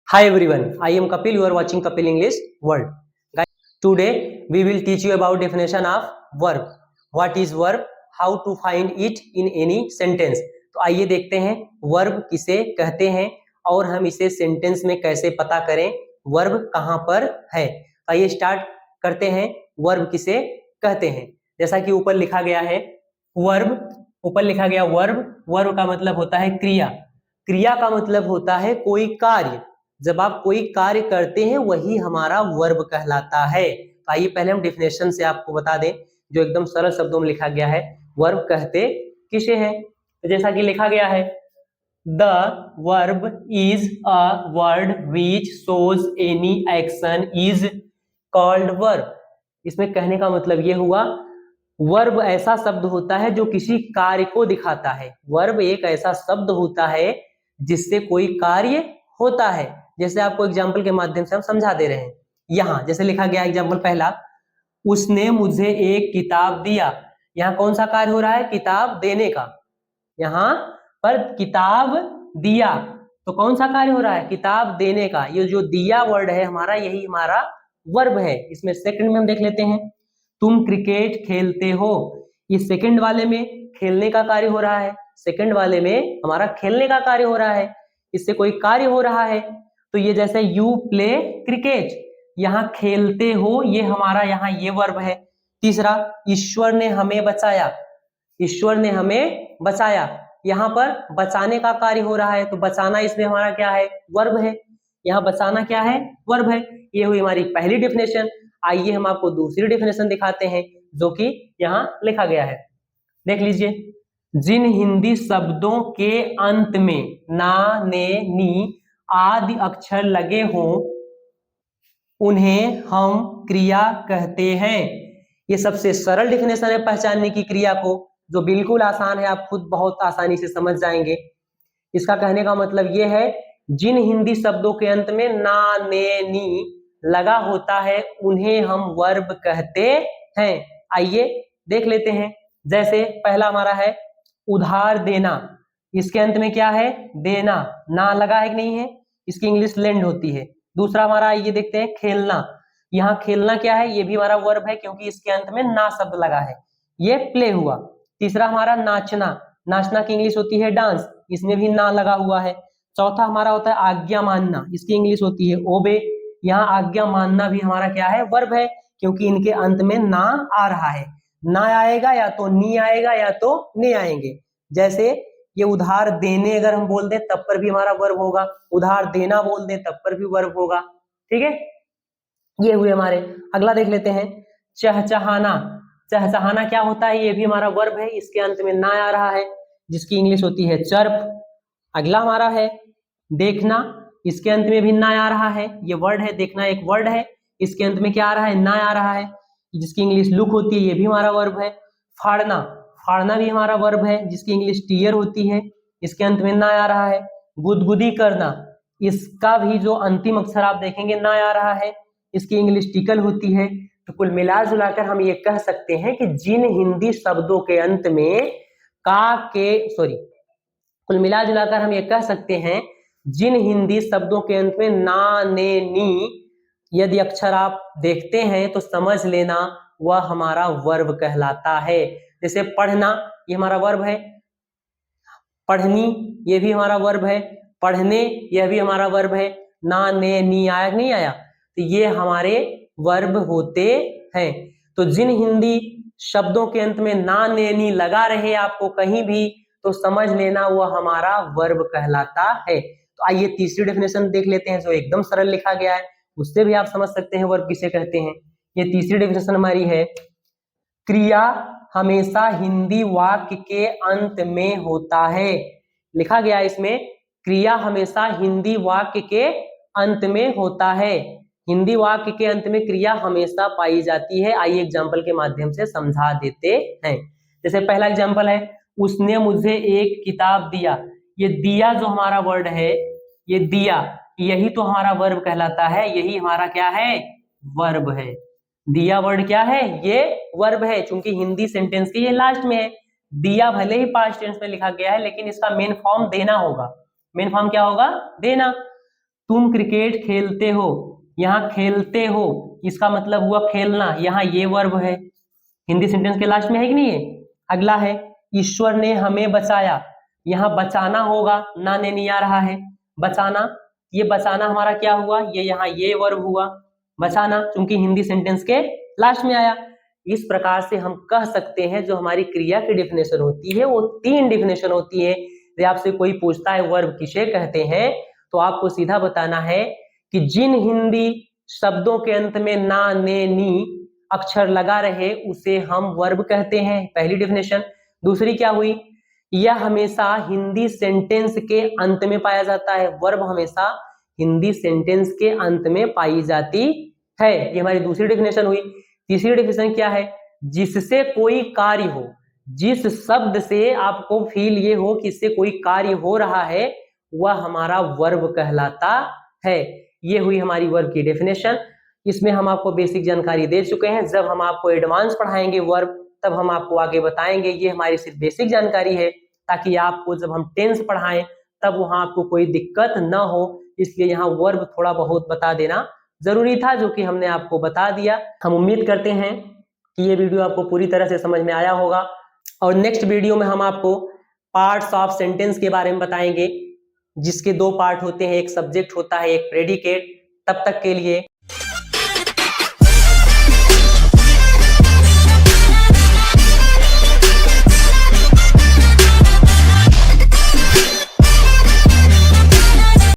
Hi everyone, I am Kapil. You are watching Kapil English World. Guys, today we will teach you about definition of verb. What is verb? How to find it in any sentence. तो आइए देखते हैं verb किसे कहते हैं और हम इसे सेंटेंस में कैसे पता करें वर्ब कहाँ पर है। तो आइए स्टार्ट करते हैं। वर्ब किसे कहते हैं, जैसा कि ऊपर लिखा गया है वर्ब, ऊपर लिखा गया वर्ब। वर्ब का मतलब होता है क्रिया। क्रिया का मतलब होता है कोई कार्य। जब आप कोई कार्य करते हैं वही हमारा वर्ब कहलाता है। तो आइए पहले हम डेफिनेशन से आपको बता दें, जो एकदम सरल शब्दों में लिखा गया है वर्ब कहते किसे हैं। तो जैसा कि लिखा गया है, the verb is a word which shows any action is called verb. इसमें कहने का मतलब ये हुआ, वर्ब ऐसा शब्द होता है जो किसी कार्य को दिखाता है। वर्ब एक ऐसा शब्द होता है जिससे कोई कार्य होता है। जैसे आपको एग्जाम्पल के माध्यम से हम समझा दे रहे हैं। यहाँ जैसे लिखा गया एग्जाम्पल पहला, उसने मुझे एक किताब दिया। यहाँ कौन सा कार्य हो रहा है? किताब देने का। यहाँ पर किताब दिया तो कौन सा कार्य हो रहा है? किताब देने का। ये जो दिया वर्ड है हमारा, यही हमारा वर्ब है। इसमें सेकंड में हम देख लेते हैं, तुम क्रिकेट खेलते हो। इस सेकंड वाले में खेलने का कार्य हो रहा है, सेकंड वाले में हमारा खेलने का कार्य हो रहा है, इससे कोई कार्य हो रहा है। तो ये जैसे यू प्ले क्रिकेट, यहाँ खेलते हो, ये हमारा यहाँ ये वर्ब है। तीसरा, ईश्वर ने हमें बचाया। ईश्वर ने हमें बचाया, यहाँ पर बचाने का कार्य हो रहा है, तो बचाना इसमें हमारा क्या है? वर्ब है। यहाँ बचाना क्या है? वर्ब है। ये हुई हमारी पहली डेफिनेशन। आइए हम आपको दूसरी डेफिनेशन दिखाते हैं, जो कि यहाँ लिखा गया है। देख लीजिए, जिन हिंदी शब्दों के अंत में ना, ने, नी आदि अक्षर लगे हों उन्हें हम क्रिया कहते हैं। ये सबसे सरल डेफिनेशन है पहचानने की क्रिया को, जो बिल्कुल आसान है, आप खुद बहुत आसानी से समझ जाएंगे। इसका कहने का मतलब ये है, जिन हिंदी शब्दों के अंत में ना, ने, नी लगा होता है उन्हें हम वर्ब कहते हैं। आइए देख लेते हैं। जैसे पहला हमारा है उधार देना। इसके अंत में क्या है? देना, ना लगा है कि नहीं है? इसकी इंग्लिश लेंड होती है। दूसरा हमारा ये देखते हैं खेलना। यहाँ खेलना क्या है? ये भी हमारा वर्ब है, क्योंकि इसके अंत में ना शब्द लगा है, ये प्ले हुआ। तीसरा हमारा नाचना। नाचना की इंग्लिश होती है डांस, इसमें भी ना लगा हुआ है। चौथा हमारा होता है आज्ञा मानना, इसकी इंग्लिश होती है ओबे। यहाँ आज्ञा मानना भी हमारा क्या है? वर्ब है, क्योंकि इनके अंत में ना आ रहा है। ना आएगा या तो नी आएगा या तो ने आएंगे। जैसे ये उधार देने अगर हम बोल दें तब पर भी हमारा वर्ब होगा, उधार देना बोल दें तब पर भी वर्ब होगा। ठीक है, ये हुए हमारे। अगला देख लेते हैं, चहचहाना। चहचहाना क्या होता है? ये भी हमारा वर्ब है, इसके अंत में ना आ रहा है, जिसकी इंग्लिश होती है चर्प। अगला हमारा है देखना। इसके अंत में भी ना आ रहा है, ये वर्ड है, देखना एक वर्ड है, इसके अंत में क्या आ रहा है? ना आ रहा है, जिसकी इंग्लिश लुक होती है, ये भी हमारा वर्ब है। फाड़ना। फाड़ना भी हमारा वर्ब है, जिसकी इंग्लिश टीयर होती है, इसके अंत में ना आ रहा है। गुदगुदी करना, इसका भी जो अंतिम अक्षर आप देखेंगे ना आ रहा है, इसकी इंग्लिश टिकल होती है। तो कुल मिला जुलाकर हम ये कह सकते हैं कि जिन हिंदी शब्दों के अंत में कुल मिला जुलाकर हम ये कह सकते हैं, जिन हिंदी शब्दों के अंत में ना, ने, नी यदि अक्षर आप देखते हैं तो समझ लेना वह हमारा वर्ब कहलाता है। जैसे पढ़ना, ये हमारा वर्ब है। पढ़नी, ये भी हमारा वर्ब है। पढ़ने, यह भी हमारा वर्ब है। ना, ने, नी आया नहीं आया, तो ये हमारे वर्ब होते हैं। तो जिन हिंदी शब्दों के अंत में ना, ने, नी लगा रहे आपको कहीं भी, तो समझ लेना वह हमारा वर्ब कहलाता है। तो आइए तीसरी डेफिनेशन देख लेते हैं, जो एकदम सरल लिखा गया है, उससे भी आप समझ सकते हैं वर्ब किसे कहते हैं। ये तीसरी डेफिनेशन हमारी है, क्रिया हमेशा हिंदी वाक्य के अंत में होता है। लिखा गया इसमें, क्रिया हमेशा हिंदी वाक्य के अंत में होता है। हिंदी वाक्य के अंत में क्रिया हमेशा पाई जाती है। आइए एग्जाम्पल के माध्यम से समझा देते हैं। जैसे पहला एग्जाम्पल है, उसने मुझे एक किताब दिया। ये दिया जो हमारा वर्ड है, ये दिया, यही तो हमारा वर्ब कहलाता है, यही हमारा क्या है? वर्ब है। दिया वर्ड क्या है? ये वर्ब है, क्योंकि हिंदी सेंटेंस के ये लास्ट में है। दिया भले ही पास्ट टेंस में लिखा गया है, लेकिन इसका मेन फॉर्म देना होगा। मेन फॉर्म क्या होगा? देना। तुम क्रिकेट खेलते हो, यहाँ खेलते हो इसका मतलब हुआ खेलना, यहाँ ये वर्ब है, हिंदी सेंटेंस के लास्ट में है कि नहीं है। अगला है ईश्वर ने हमें बचाया, यहाँ बचाना होगा, ना ने नहीं आ रहा है, बचाना, ये बचाना हमारा क्या हुआ, ये यहाँ ये वर्ब हुआ बचाना, क्योंकि हिंदी सेंटेंस के लास्ट में आया। इस प्रकार से हम कह सकते हैं जो हमारी क्रिया की डेफिनेशन होती है वो 3 डेफिनेशन होती है। यदि आपसे कोई पूछता है वर्ब किसे कहते हैं, तो आपको सीधा बताना है कि जिन हिंदी शब्दों के अंत में ना ने नी अक्षर लगा रहे उसे हम वर्ब कहते हैं, पहली डेफिनेशन। दूसरी क्या हुई, यह हमेशा हिंदी सेंटेंस के अंत में पाया जाता है, वर्ब हमेशा हिंदी सेंटेंस के अंत में पाई जाती है, ये हमारी दूसरी डेफिनेशन हुई। तीसरी डेफिनेशन क्या है, जिससे कोई कार्य हो, जिस शब्द से आपको फील ये हो कि इससे कोई कार्य हो रहा है वह हमारा वर्ब कहलाता है। ये हुई हमारी वर्ब की डेफिनेशन। इसमें हम आपको बेसिक जानकारी दे चुके हैं, जब हम आपको एडवांस पढ़ाएंगे वर्ब तब हम आपको आगे बताएंगे। ये हमारी सिर्फ बेसिक जानकारी है ताकि आपको जब हम टेंस पढ़ाएं तब वहां आपको कोई दिक्कत ना हो, इसलिए यहाँ वर्ब थोड़ा बहुत बता देना जरूरी था, जो कि हमने आपको बता दिया। हम उम्मीद करते हैं कि ये वीडियो आपको पूरी तरह से समझ में आया होगा, और नेक्स्ट वीडियो में हम आपको पार्ट्स ऑफ सेंटेंस के बारे में बताएंगे, जिसके 2 पार्ट होते हैं, एक सब्जेक्ट होता है, एक प्रेडिकेट। तब तक के लिए